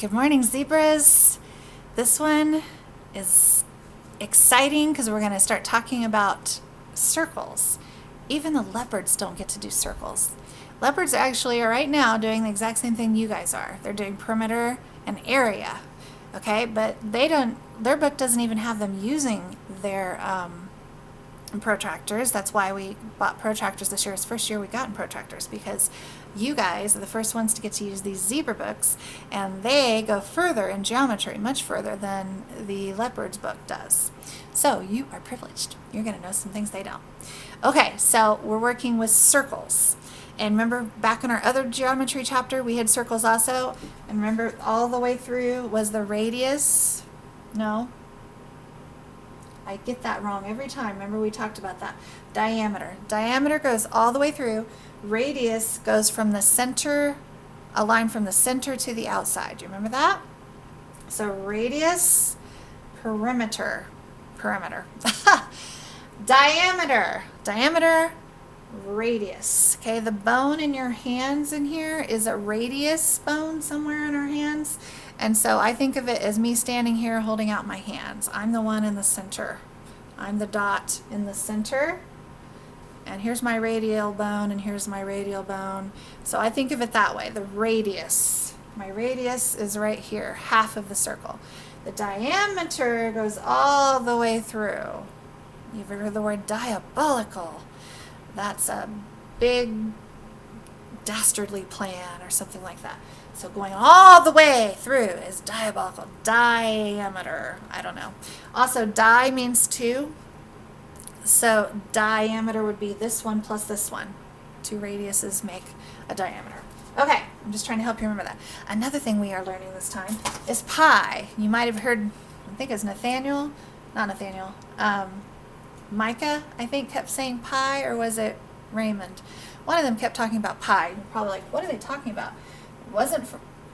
Good morning, zebras. This one is exciting because we're going to start talking about circles. Even the leopards don't get to do circles. Leopards actually are right now doing the exact same thing you guys are. They're doing perimeter and area, okay? But they don't. Their book doesn't even have them using their protractors. That's why we bought protractors this year. It's the first year we got protractors because you guys are the first ones to get to use these zebra books, and they go further in geometry, much further than the leopard's book does. So you are privileged. You're going to know some things they don't. Okay, so we're working with circles. And remember back in our other geometry chapter, we had circles also. And remember all the way through was the radius. No, I get that wrong every time. Remember we talked about that. Diameter. Diameter goes all the way through. Radius goes from the center, a line from the center to the outside. Do you remember that? So radius, perimeter. Diameter. Diameter, radius. Okay, the bone in your hands in here is a radius bone somewhere in our hands. And so I think of it as me standing here holding out my hands. I'm the one in the center. I'm the dot in the center. And here's my radial bone, and here's my radial bone. So I think of it that way, the radius. My radius is right here, half of the circle. The diameter goes all the way through. You've ever heard the word diabolical? That's a big, dastardly plan or something like that. So going all the way through is diabolical. Diameter. I don't know. Also, di means two. So diameter would be this one plus this one. Two radiuses make a diameter. Okay, I'm just trying to help you remember that. Another thing we are learning this time is pi. You might have heard, I think it's Nathaniel, not Nathaniel, Micah, I think, kept saying pi, or was it Raymond? One of them kept talking about pi. You're probably like, what are they talking about? It wasn't,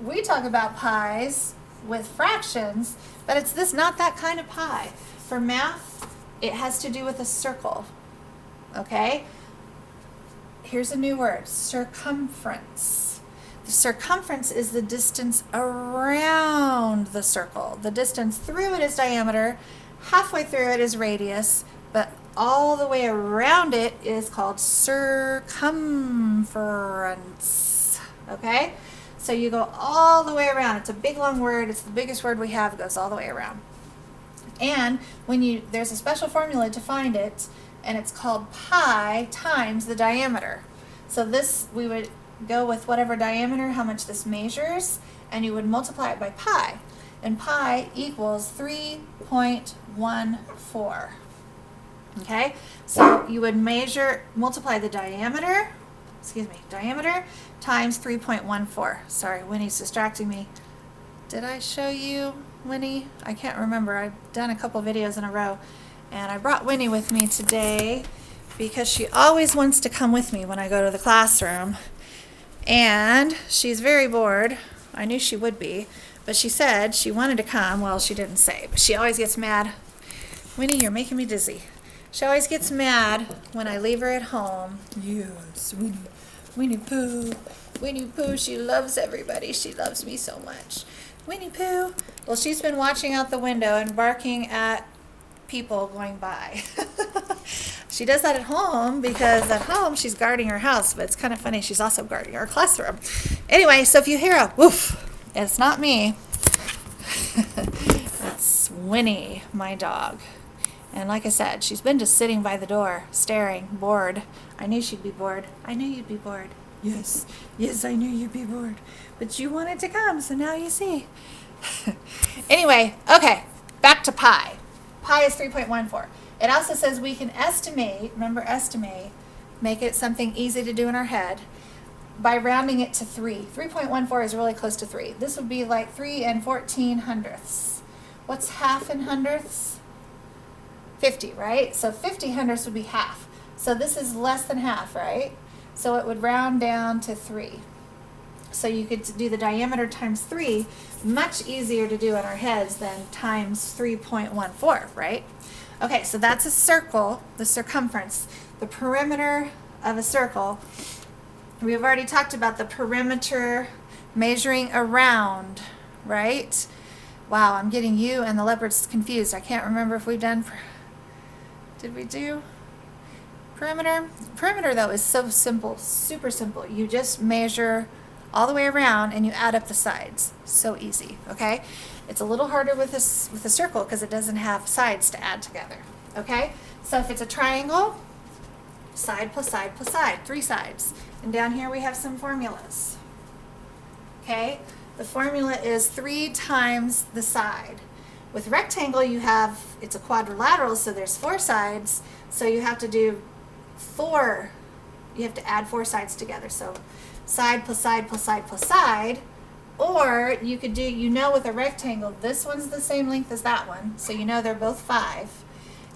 we talk about pies with fractions, but it's this, not that kind of pi. For math, it has to do with a circle, okay? Here's a new word, circumference. The circumference is the distance around the circle. The distance through it is diameter, halfway through it is radius, but all the way around it is called circumference, okay? So you go all the way around. It's a big long word. It's the biggest word we have. It goes all the way around. And when there's a special formula to find it, and it's called pi times the diameter. So this, we would go with whatever diameter, how much this measures, and you would multiply it by pi. And pi equals 3.14. Okay? So you would multiply the diameter times 3.14. Sorry, Winnie's distracting me. Did I show you Winnie? I can't remember. I've done a couple videos in a row, and I brought Winnie with me today because she always wants to come with me when I go to the classroom, and she's very bored. I knew she would be, but she said she wanted to come. Well, she didn't say, but she always gets mad. Winnie, you're making me dizzy. She always gets mad when I leave her at home. Yes, Winnie Pooh. Winnie Pooh, she loves everybody. She loves me so much. Winnie Pooh. Well, she's been watching out the window and barking at people going by. She does that at home because at home she's guarding her house, but it's kind of funny. She's also guarding our classroom. Anyway, so if you hear a woof, it's not me. It's Winnie, my dog. And like I said, she's been just sitting by the door, staring, bored. I knew she'd be bored. I knew you'd be bored. Yes, I knew you'd be bored. But you wanted to come, so now you see. Anyway, okay, back to pi. Pi is 3.14. It also says we can estimate, remember estimate, make it something easy to do in our head, by rounding it to 3. 3.14 is really close to 3. This would be like 3 and 14 hundredths. What's half in hundredths? 50, right? So 50 hundredths would be half. So this is less than half, right? So it would round down to 3. So you could do the diameter times 3, much easier to do in our heads than times 3.14, right? Okay, so that's a circle, the circumference, the perimeter of a circle. We've already talked about the perimeter measuring around, right? Wow, I'm getting you and the leopards confused. I can't remember if we've done, did we do perimeter? Perimeter though is so simple, super simple. You just measure all the way around and you add up the sides. So easy, okay? It's a little harder with this with a circle because it doesn't have sides to add together, okay? So if it's a triangle, side plus side plus side, 3 sides. And down here we have some formulas, okay? The formula is 3 times the side. With rectangle, you have, it's a quadrilateral, so there's 4 sides, so you have to do 4, you have to add 4 sides together. So side plus side plus side plus side, or you could do, you know, with a rectangle, this one's the same length as that one, so you know they're both 5.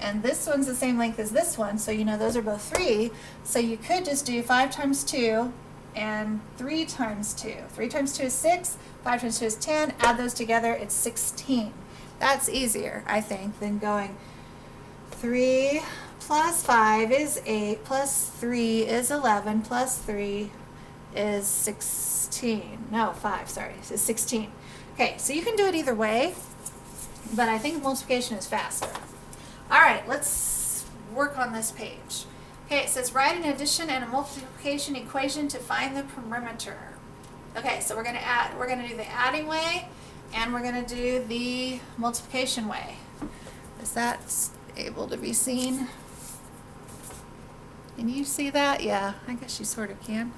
And this one's the same length as this one, so you know those are both 3. So you could just do 5 times 2 and 3 times 2. 3 times 2 is 6, 5 times 2 is 10, add those together, it's 16. That's easier, I think, than going 3 plus 5 is 8, plus 3 is 11, plus 3 is 16. No, 5, sorry, is 16. Okay, so you can do it either way, but I think multiplication is faster. All right, let's work on this page. Okay, it says write an addition and a multiplication equation to find the perimeter. Okay, so we're gonna do the adding way and we're gonna do the multiplication way. Is that able to be seen? Can you see that? Yeah, I guess you sort of can.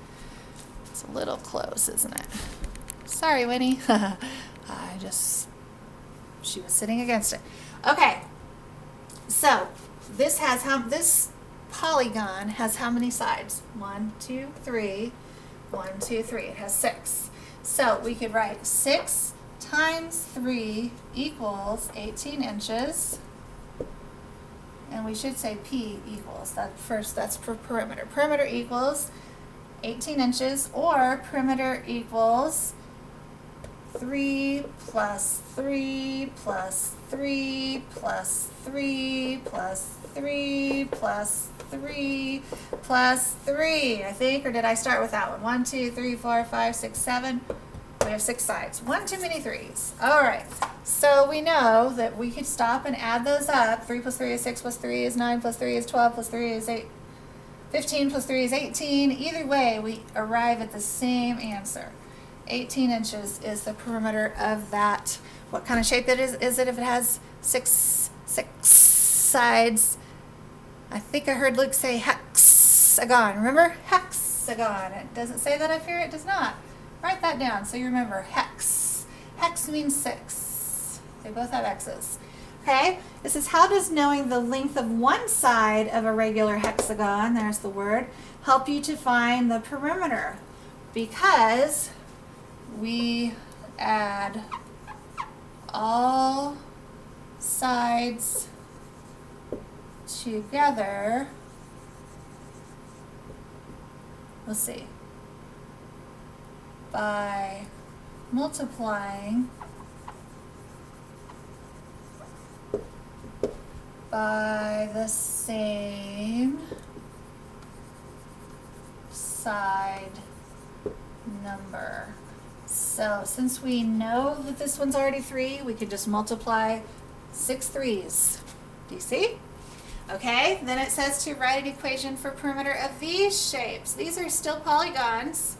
It's a little close, isn't it? Sorry, Winnie. She was sitting against it. Okay, so this polygon has how many sides? 1, 2, 3. 1, 2, 3. It has 6. So we could write 6 times 3 equals 18 inches. And we should say P equals, that's for perimeter. Perimeter equals 18 inches, or perimeter equals 3 plus 3 plus 3 plus 3 plus 3 plus 3 plus 3, I think, or did I start with that one? 1, 2, 3, 4, 5, 6, 7. We have 6 sides. 1 too many 3s. All right. So we know that we could stop and add those up. 3 plus 3 is 6 plus 3 is 9 plus 3 is 12 plus 3 is 8. 15 plus 3 is 18. Either way, we arrive at the same answer. 18 inches is the perimeter of that. What kind of shape it is it if it has six sides? I think I heard Luke say hexagon. Remember? Hexagon. It doesn't say that up here. It does not. Write that down so you remember. Hex. Hex means 6. They both have X's. Okay? This is how does knowing the length of one side of a regular hexagon, there's the word, help you to find the perimeter? Because we add all sides together. Let's see. By multiplying by the same side number. So since we know that this one's already 3, we could just multiply 6 3s. Do you see? Okay, then it says to write an equation for perimeter of these shapes. These are still polygons.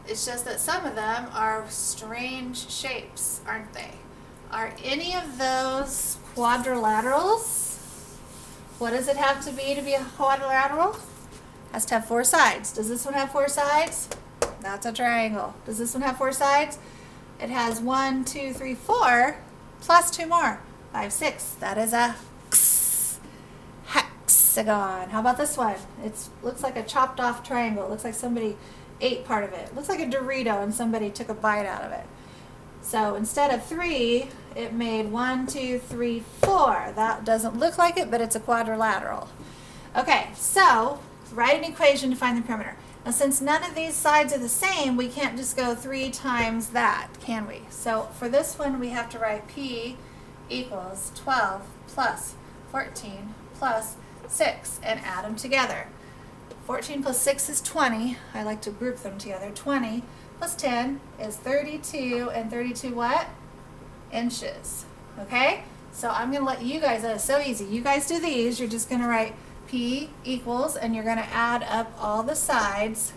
It's just that some of them are strange shapes, aren't they? Are any of those quadrilaterals? What does it have to be a quadrilateral? It has to have 4 sides. Does this one have 4 sides? That's a triangle. Does this one have 4 sides? It has 1, 2, 3, 4, plus 2 more. 5, 6. That is a hexagon. How about this one? It looks like a chopped off triangle. It looks like somebody ate part of it. It looks like a Dorito and somebody took a bite out of it. So instead of 3, it made 1, 2, 3, 4. That doesn't look like it, but it's a quadrilateral. Okay, so write an equation to find the perimeter. Now since none of these sides are the same, we can't just go 3 times that, can we? So for this one, we have to write P equals 12 plus 14 plus 6 and add them together. 14 plus 6 is 20. I like to group them together. 20 plus 10 is 32, and 32 what? Inches. Okay? So I'm going to let you guys, that is so easy. You guys do these. You're just going to write P equals, and you're going to add up all the sides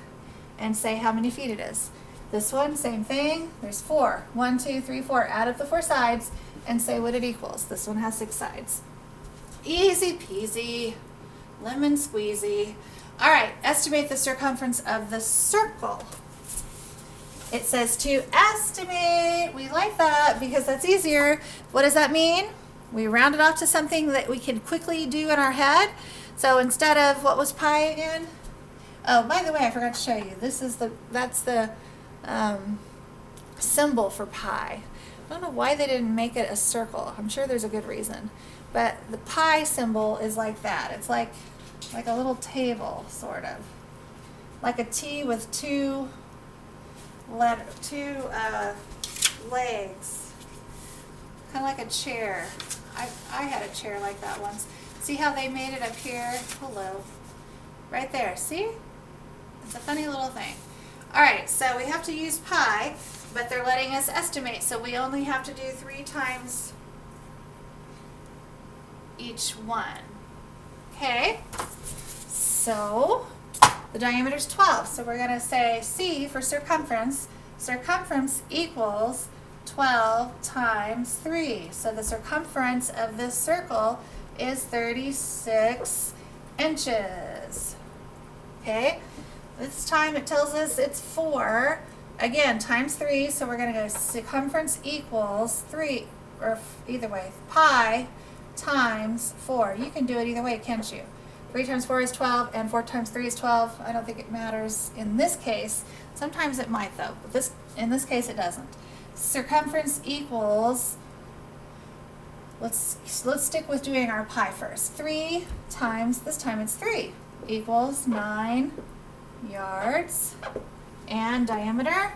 and say how many feet it is. This one, same thing. There's 4. 1, 2, 3, 4. Add up the 4 sides and say what it equals. This one has 6 sides. Easy peasy, lemon squeezy. All right, estimate the circumference of the circle. It says to estimate. We like that because that's easier. What does that mean? We round it off to something that we can quickly do in our head. So instead of, what was pi again? Oh, by the way, I forgot to show you. That's the symbol for pi. I don't know why they didn't make it a circle. I'm sure there's a good reason. But the pi symbol is like that. It's like a little table, sort of. Like a T with two legs. Kind of like a chair. I had a chair like that once. See how they made it up here? Hello. Right there, see? It's a funny little thing. All right, so we have to use pi, but they're letting us estimate, so we only have to do 3 times each one. Okay? So the diameter is 12, so we're going to say C for circumference. Circumference equals 12 times 3. So the circumference of this circle is 36 inches. Okay? This time it tells us it's 4. Again, times 3, so we're going to go circumference equals 3, or either way, pi times 4. You can do it either way, can't you? 3 times 4 is 12, and 4 times 3 is 12. I don't think it matters in this case. Sometimes it might, though. But in this case, it doesn't. Circumference equals, let's stick with doing our pi first. 3 times, this time it's 3, equals 9 yards. And diameter,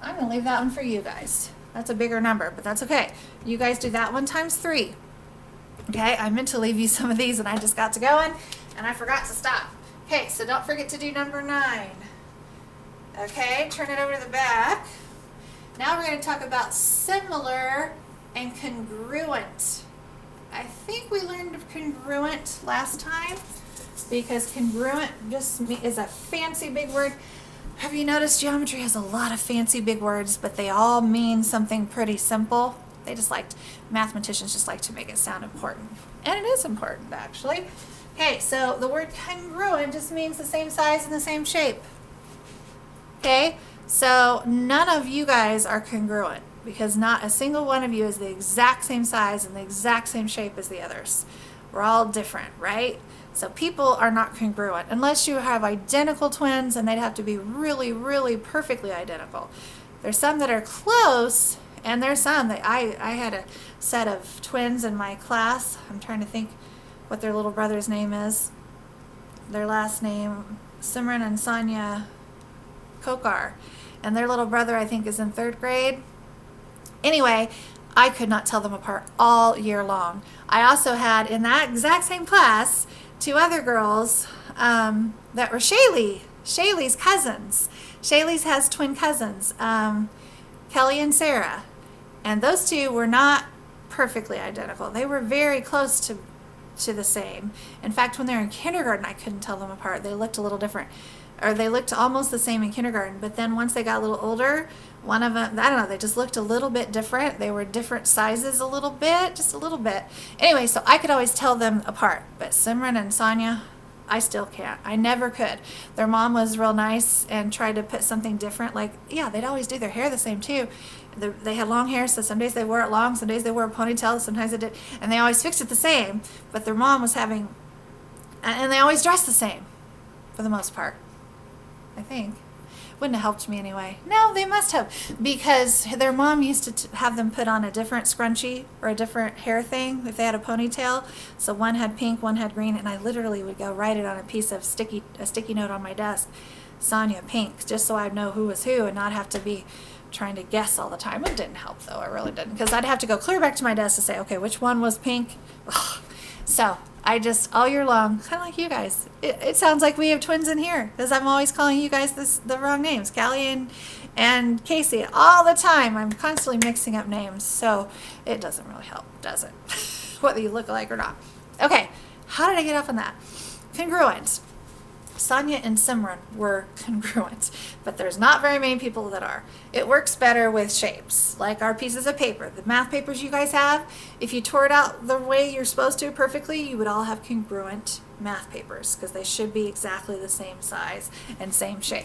I'm going to leave that one for you guys. That's a bigger number, but that's okay. You guys do that one times 3. Okay, I meant to leave you some of these and I just got to going and I forgot to stop. Okay, so don't forget to do number 9. Okay, turn it over to the back. Now we're going to talk about similar and congruent. I think we learned congruent last time because congruent just is a fancy big word. Have you noticed geometry has a lot of fancy big words, but they all mean something pretty simple? Mathematicians just like to make it sound important. And it is important, actually. Okay, so the word congruent just means the same size and the same shape. Okay, so none of you guys are congruent because not a single one of you is the exact same size and the exact same shape as the others. We're all different, right? So people are not congruent unless you have identical twins, and they'd have to be really, really perfectly identical. There's some that are close, and there's some that I had a set of twins in my class. I'm trying to think what their little brother's name is. Their last name, Simran and Sonia Kokar. And their little brother, I think, is in 3rd grade. Anyway, I could not tell them apart all year long. I also had in that exact same class 2 other girls that were Shaylee's cousins. Shaylee's has twin cousins, Kelly and Sarah. And those 2 were not perfectly identical. They were very close to the same. In fact, when they were in kindergarten, I couldn't tell them apart. They looked a little different. Or they looked almost the same in kindergarten. But then once they got a little older, one of them, I don't know, they just looked a little bit different. They were different sizes a little bit, just a little bit. Anyway, so I could always tell them apart. But Simran and Sonia, I still can't. I never could. Their mom was real nice and tried to put something different. Like, yeah, they'd always do their hair the same too. They had long hair, so some days they wore it long, some days they wore a ponytail, sometimes they did. And they always fixed it the same. But their mom was having, and they always dressed the same for the most part, I think. Wouldn't have helped me anyway. No, they must have, because their mom used to have them put on a different scrunchie or a different hair thing if they had a ponytail. So one had pink, one had green, and I literally would go write it on a piece of sticky note on my desk, Sonia pink, just so I'd know who was who and not have to be trying to guess all the time. It didn't help though, it really didn't, because I'd have to go clear back to my desk to say, okay, which one was pink? Ugh. So I just, all year long, kind of like you guys. It sounds like we have twins in here, because I'm always calling you guys the wrong names, Callie and Casey all the time. I'm constantly mixing up names, so it doesn't really help, does it? Whether you look alike or not. Okay, how did I get off on that? Congruent. Sonia and Simran were congruent, but there's not very many people that are. It works better with shapes, like our pieces of paper. The math papers you guys have, if you tore it out the way you're supposed to perfectly, you would all have congruent math papers because they should be exactly the same size and same shape.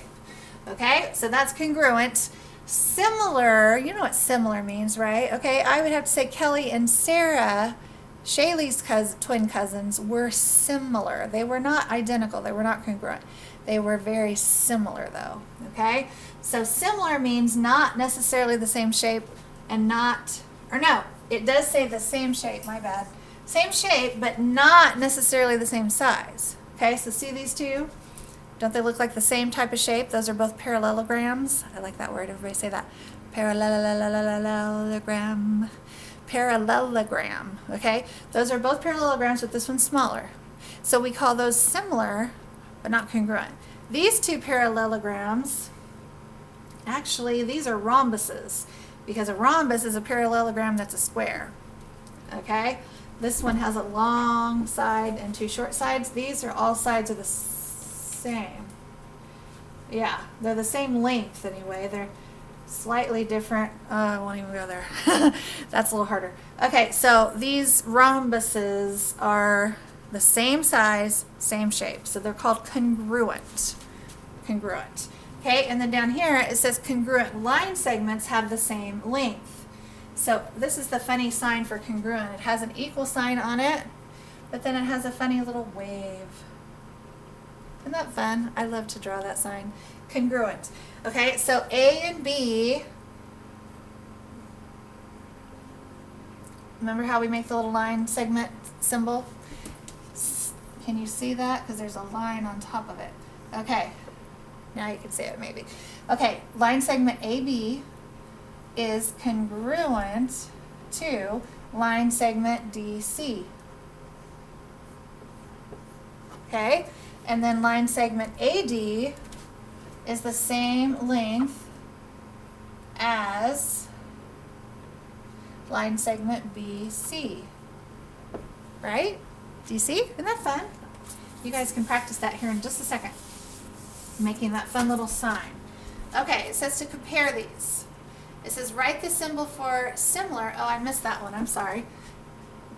Okay, so that's congruent. Similar, you know what similar means, right? Okay, I would have to say Kelly and Sarah, Shaylee's twin cousins, were similar. They were not identical. They were not congruent. They were very similar, though. Okay? So similar means not necessarily the same shape and not, or no, it does say the same shape, my bad. Same shape, but not necessarily the same size. Okay, so see these two? Don't they look like the same type of shape? Those are both parallelograms. I like that word. Everybody say that. Parallelogram. Parallelogram, okay? Those are both parallelograms, but this one's smaller. So we call those similar, but not congruent. These two parallelograms, actually, these are rhombuses, because a rhombus is a parallelogram that's a square, okay? This one has a long side and two short sides. These are all sides of the same. Yeah, they're the same length anyway. They're slightly different. I won't even go there. That's a little harder. Okay, so these rhombuses are the same size, same shape. So they're called congruent. Congruent. Okay, and then down here it says congruent line segments have the same length. So this is the funny sign for congruent. It has an equal sign on it, but then it has a funny little wave. Isn't that fun? I love to draw that sign. Congruent. Okay, so A and B, remember how we make the little line segment symbol? Can you see that? Because there's a line on top of it. Okay, now you can see it maybe. Okay, line segment AB is congruent to line segment DC. Okay, and then line segment AD is the same length as line segment BC, right? Do you see? Isn't that fun? You guys can practice that here in just a second, making that fun little sign. Okay, it says to compare these. It says write the symbol for similar. Oh, I missed that one. I'm sorry.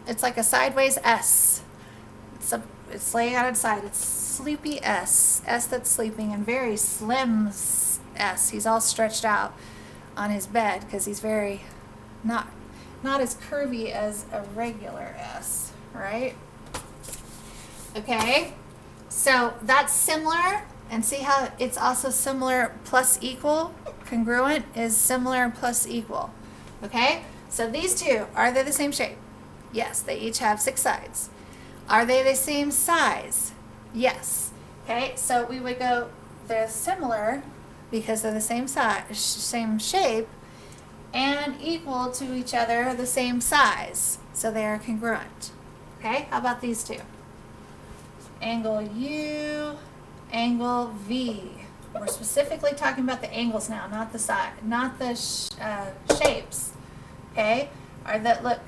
It's like a sideways S. It's laying out its side. It's sleepy S. S that's sleeping, and very slim S. He's all stretched out on his bed because he's very not as curvy as a regular S, right? Okay, so that's similar, and see how it's also similar plus equal? Congruent is similar plus equal. Okay, so these two, are they the same shape? Yes, they each have 6 sides. Are they the same size? Yes. Okay, so we would go, they're similar because they're the same size, same shape, and equal to each other, the same size. So they are congruent. Okay, how about these two? Angle U, angle V. We're specifically talking about the angles now, not the side, not the shapes. Okay, look,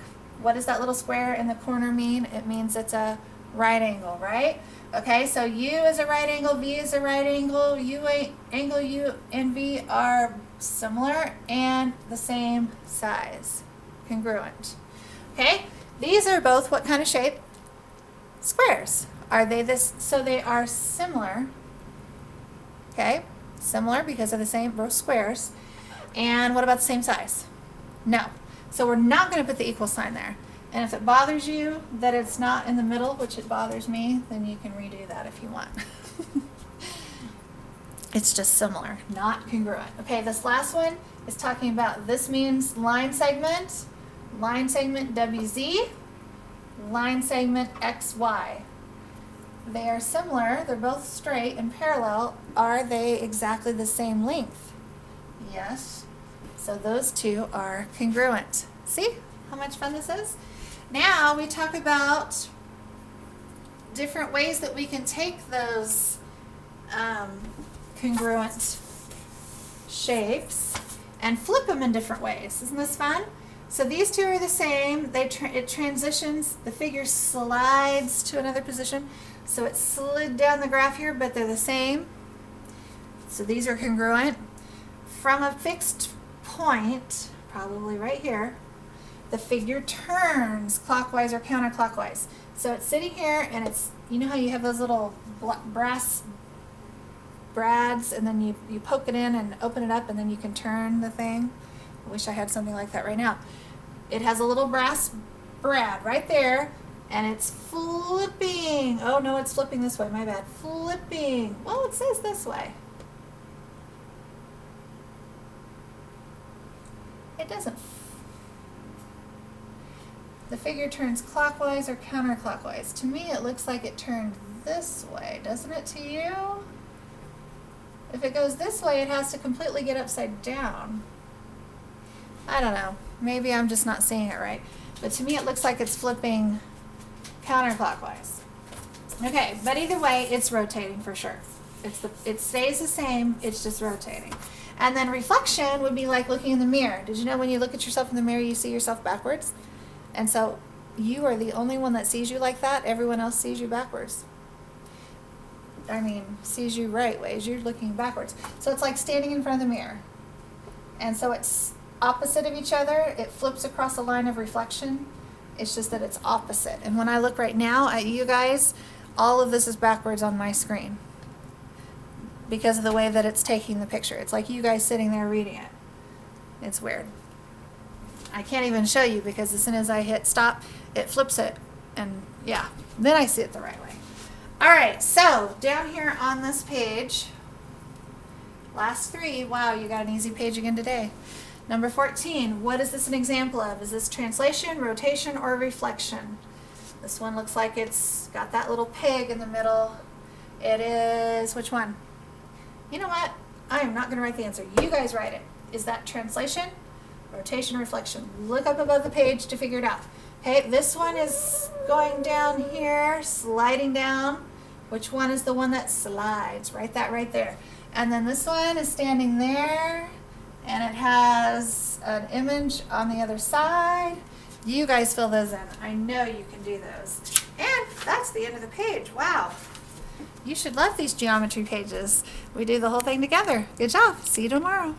what does that little square in the corner mean? It means it's a right angle, right? Okay, so U is a right angle, V is a right angle, angle U and V are similar and the same size, congruent. Okay, these are both what kind of shape? Squares. Are they this? So they are similar. Okay, similar because of the same, both squares. And what about the same size? No. So we're not going to put the equal sign there. And if it bothers you that it's not in the middle, which it bothers me, then you can redo that if you want. It's just similar, not congruent. Okay, this last one is talking about, this means line segment WZ, line segment XY. They are similar, they're both straight and parallel. Are they exactly the same length? Yes. So those two are congruent. See how much fun this is? Now we talk about different ways that we can take those congruent shapes and flip them in different ways. Isn't this fun? So these two are the same. It transitions, the figure slides to another position. So it slid down the graph here, but they're the same. So these are congruent. From a fixed point, probably right here, the figure turns clockwise or counterclockwise. So it's sitting here and it's, you know how you have those little brass brads and then you poke it in and open it up and then you can turn the thing. I wish I had something like that right now. It has a little brass brad right there and it's flipping. Oh no, it's flipping this way, my bad. Flipping. Well, it says this way. It doesn't. The figure turns clockwise or counterclockwise. To me, it looks like it turned this way, doesn't it to you? If it goes this way, it has to completely get upside down. I don't know. Maybe I'm just not seeing it right. But to me, it looks like it's flipping counterclockwise. Okay, but either way, it's rotating for sure. It stays the same, it's just rotating. And then reflection would be like looking in the mirror. Did you know when you look at yourself in the mirror, you see yourself backwards? And so you are the only one that sees you like that. Everyone else sees you backwards. I mean, sees you right ways. You're looking backwards. So it's like standing in front of the mirror. And so it's opposite of each other. It flips across a line of reflection. It's just that it's opposite. And when I look right now at you guys, all of this is backwards on my screen because of the way that it's taking the picture. It's like you guys sitting there reading it. It's weird. I can't even show you because as soon as I hit stop, it flips it. And yeah, then I see it the right way. All right, so down here on this page, last three, wow, you got an easy page again today. Number 14, what is this an example of? Is this translation, rotation, or reflection? This one looks like it's got that little pig in the middle. It is, which one? You know what? I am not going to write the answer. You guys write it. Is that translation, rotation, reflection? Look up above the page to figure it out. Okay, this one is going down here, sliding down. Which one is the one that slides? Write that right there. And then this one is standing there, and it has an image on the other side. You guys fill those in. I know you can do those. And that's the end of the page. Wow. You should love these geometry pages. We do the whole thing together. Good job. See you tomorrow.